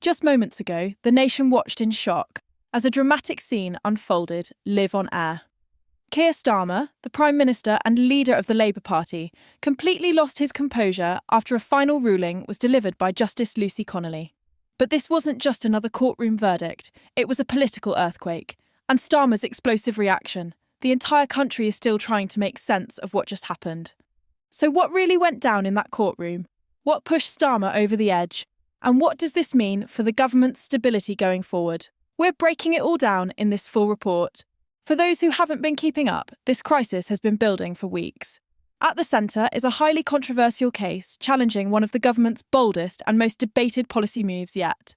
Just moments ago, the nation watched in shock as a dramatic scene unfolded live on air. Keir Starmer, the Prime Minister and leader of the Labour Party, completely lost his composure after a final ruling was delivered by Justice Lucy Connolly. But this wasn't just another courtroom verdict, it was a political earthquake. And Starmer's explosive reaction. The entire country is still trying to make sense of what just happened. So what really went down in that courtroom? What pushed Starmer over the edge? And what does this mean for the government's stability going forward? We're breaking it all down in this full report. For those who haven't been keeping up, this crisis has been building for weeks. At the centre is a highly controversial case challenging one of the government's boldest and most debated policy moves yet.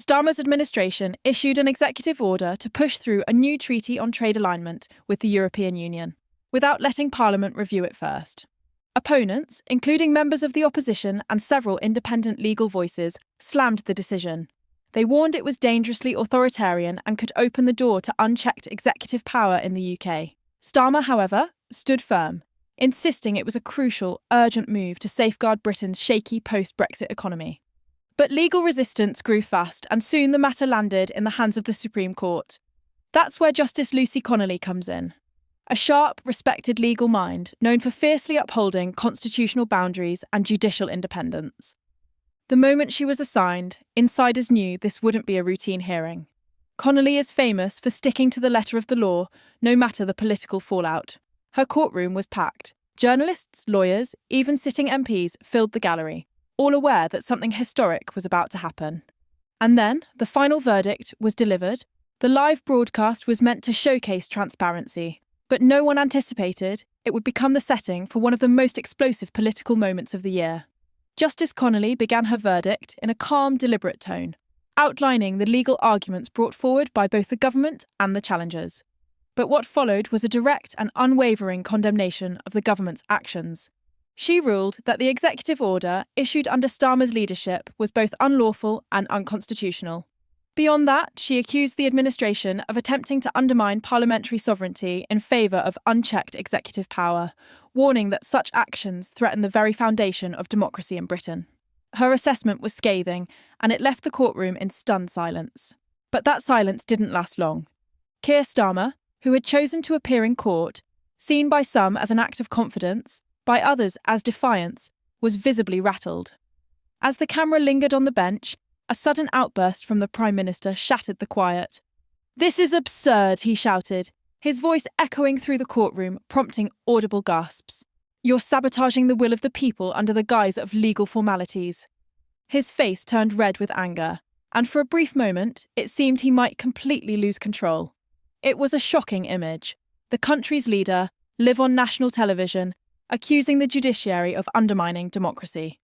Starmer's administration issued an executive order to push through a new treaty on trade alignment with the European Union, without letting Parliament review it first. Opponents, including members of the opposition and several independent legal voices, slammed the decision. They warned it was dangerously authoritarian and could open the door to unchecked executive power in the UK. Starmer, however, stood firm, insisting it was a crucial, urgent move to safeguard Britain's shaky post-Brexit economy. But legal resistance grew fast, and soon the matter landed in the hands of the Supreme Court. That's where Justice Lucy Connolly comes in. A sharp, respected legal mind, known for fiercely upholding constitutional boundaries and judicial independence. The moment she was assigned, insiders knew this wouldn't be a routine hearing. Connolly is famous for sticking to the letter of the law, no matter the political fallout. Her courtroom was packed. Journalists, lawyers, even sitting MPs filled the gallery, all aware that something historic was about to happen. And then, the final verdict was delivered. The live broadcast was meant to showcase transparency, but no one anticipated it would become the setting for one of the most explosive political moments of the year. Justice Connolly began her verdict in a calm, deliberate tone, outlining the legal arguments brought forward by both the government and the challengers. But what followed was a direct and unwavering condemnation of the government's actions. She ruled that the executive order issued under Starmer's leadership was both unlawful and unconstitutional. Beyond that, she accused the administration of attempting to undermine parliamentary sovereignty in favour of unchecked executive power, warning that such actions threaten the very foundation of democracy in Britain. Her assessment was scathing, and it left the courtroom in stunned silence. But that silence didn't last long. Keir Starmer, who had chosen to appear in court, seen by some as an act of confidence, by others as defiance, was visibly rattled. As the camera lingered on the bench, a sudden outburst from the Prime Minister shattered the quiet. "This is absurd," he shouted, his voice echoing through the courtroom, prompting audible gasps. "You're sabotaging the will of the people under the guise of legal formalities." His face turned red with anger, and for a brief moment, it seemed he might completely lose control. It was a shocking image. The country's leader, live on national television, accusing the judiciary of undermining democracy.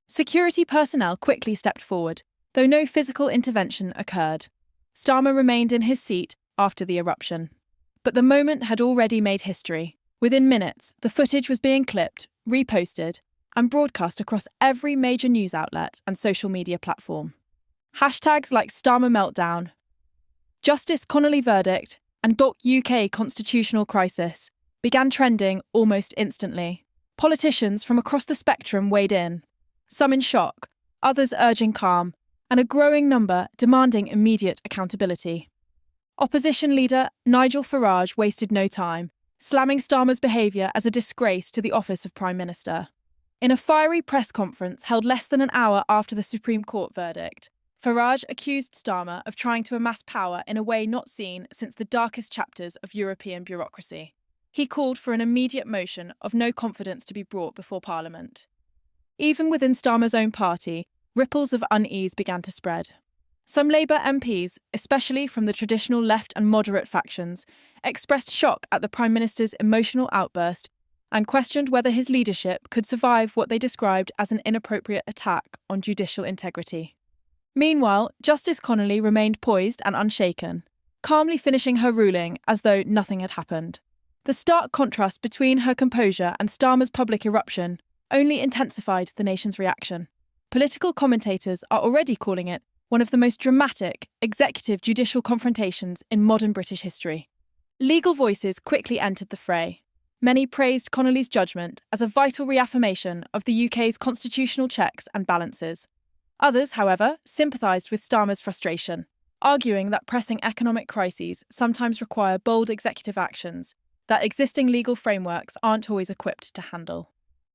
Security personnel quickly stepped forward, though no physical intervention occurred. Starmer remained in his seat after the eruption. But the moment had already made history. Within minutes, the footage was being clipped, reposted, and broadcast across every major news outlet and social media platform. Hashtags like Starmer Meltdown, Justice Connolly Verdict, and .UK Constitutional Crisis began trending almost instantly. Politicians from across the spectrum weighed in, some in shock, others urging calm, and a growing number demanding immediate accountability. Opposition leader Nigel Farage wasted no time, slamming Starmer's behaviour as a disgrace to the office of Prime Minister. In a fiery press conference held less than an hour after the Supreme Court verdict, Farage accused Starmer of trying to amass power in a way not seen since the darkest chapters of European bureaucracy. He called for an immediate motion of no confidence to be brought before Parliament. Even within Starmer's own party, ripples of unease began to spread. Some Labour MPs, especially from the traditional left and moderate factions, expressed shock at the Prime Minister's emotional outburst and questioned whether his leadership could survive what they described as an inappropriate attack on judicial integrity. Meanwhile, Justice Connolly remained poised and unshaken, calmly finishing her ruling as though nothing had happened. The stark contrast between her composure and Starmer's public eruption only intensified the nation's reaction. Political commentators are already calling it one of the most dramatic executive-judicial confrontations in modern British history. Legal voices quickly entered the fray. Many praised Connolly's judgment as a vital reaffirmation of the UK's constitutional checks and balances. Others, however, sympathised with Starmer's frustration, arguing that pressing economic crises sometimes require bold executive actions that existing legal frameworks aren't always equipped to handle.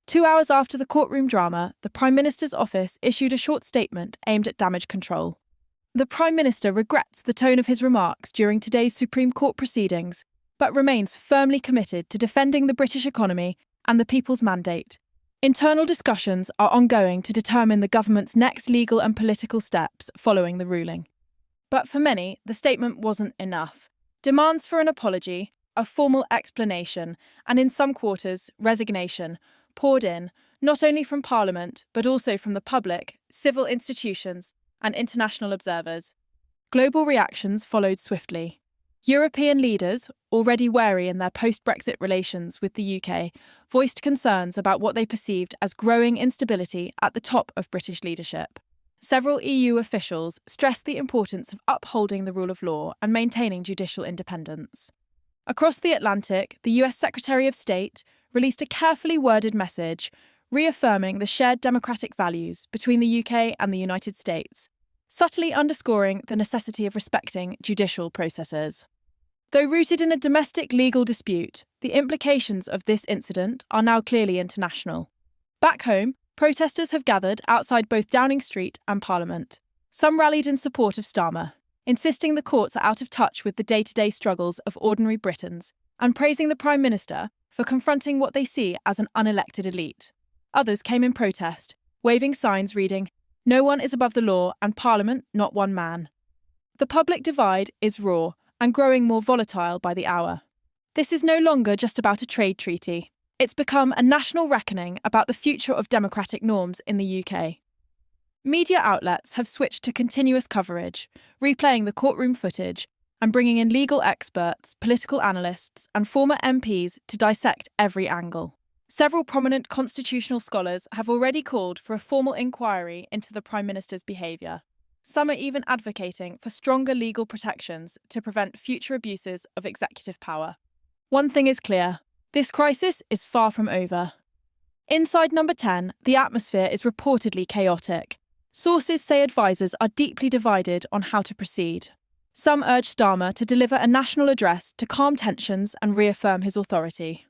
2 hours after the courtroom drama, the Prime Minister's office issued a short statement aimed at damage control. The Prime Minister regrets the tone of his remarks during today's Supreme Court proceedings, but remains firmly committed to defending the British economy and the people's mandate. Internal discussions are ongoing to determine the government's next legal and political steps following the ruling. But for many, the statement wasn't enough. Demands for an apology, a formal explanation, and in some quarters, resignation, poured in, not only from Parliament, but also from the public, civil institutions, and international observers. Global reactions followed swiftly. European leaders, already wary in their post-Brexit relations with the UK, voiced concerns about what they perceived as growing instability at the top of British leadership. Several EU officials stressed the importance of upholding the rule of law and maintaining judicial independence. Across the Atlantic, the US Secretary of State released a carefully worded message reaffirming the shared democratic values between the UK and the United States, subtly underscoring the necessity of respecting judicial processes. Though rooted in a domestic legal dispute, the implications of this incident are now clearly international. Back home, protesters have gathered outside both Downing Street and Parliament. Some rallied in support of Starmer, insisting the courts are out of touch with the day-to-day struggles of ordinary Britons, and praising the Prime Minister for confronting what they see as an unelected elite. Others came in protest, waving signs reading, "No one is above the law and Parliament not one man." The public divide is raw and growing more volatile by the hour. This is no longer just about a trade treaty. It's become a national reckoning about the future of democratic norms in the UK. Media outlets have switched to continuous coverage, replaying the courtroom footage and bringing in legal experts, political analysts, and former MPs to dissect every angle. Several prominent constitutional scholars have already called for a formal inquiry into the Prime Minister's behaviour. Some are even advocating for stronger legal protections to prevent future abuses of executive power. One thing is clear: this crisis is far from over. Inside Number 10, the atmosphere is reportedly chaotic. Sources say advisers are deeply divided on how to proceed. Some urge Starmer to deliver a national address to calm tensions and reaffirm his authority.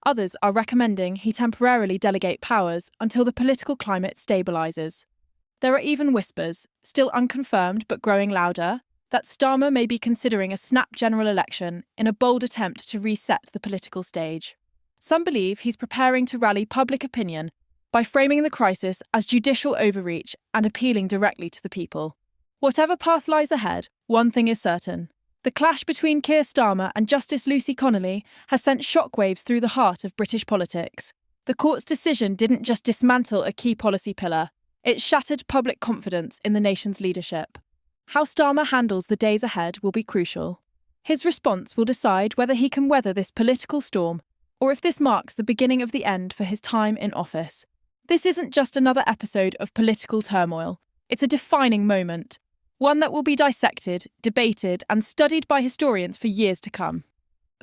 Others are recommending he temporarily delegate powers until the political climate stabilises. There are even whispers, still unconfirmed but growing louder, that Starmer may be considering a snap general election in a bold attempt to reset the political stage. Some believe he's preparing to rally public opinion by framing the crisis as judicial overreach and appealing directly to the people. Whatever path lies ahead, one thing is certain. The clash between Keir Starmer and Justice Lucy Connolly has sent shockwaves through the heart of British politics. The court's decision didn't just dismantle a key policy pillar, it shattered public confidence in the nation's leadership. How Starmer handles the days ahead will be crucial. His response will decide whether he can weather this political storm or if this marks the beginning of the end for his time in office. This isn't just another episode of political turmoil. It's a defining moment, one that will be dissected, debated, and studied by historians for years to come.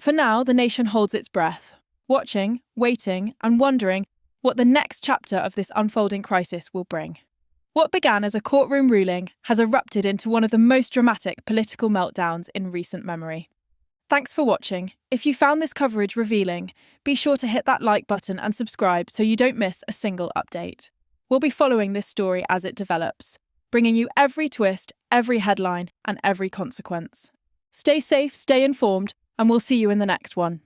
For now, the nation holds its breath, watching, waiting, and wondering what the next chapter of this unfolding crisis will bring. What began as a courtroom ruling has erupted into one of the most dramatic political meltdowns in recent memory. Thanks for watching. If you found this coverage revealing, be sure to hit that like button and subscribe so you don't miss a single update. We'll be following this story as it develops, bringing you every twist, every headline, and every consequence. Stay safe, stay informed, and we'll see you in the next one.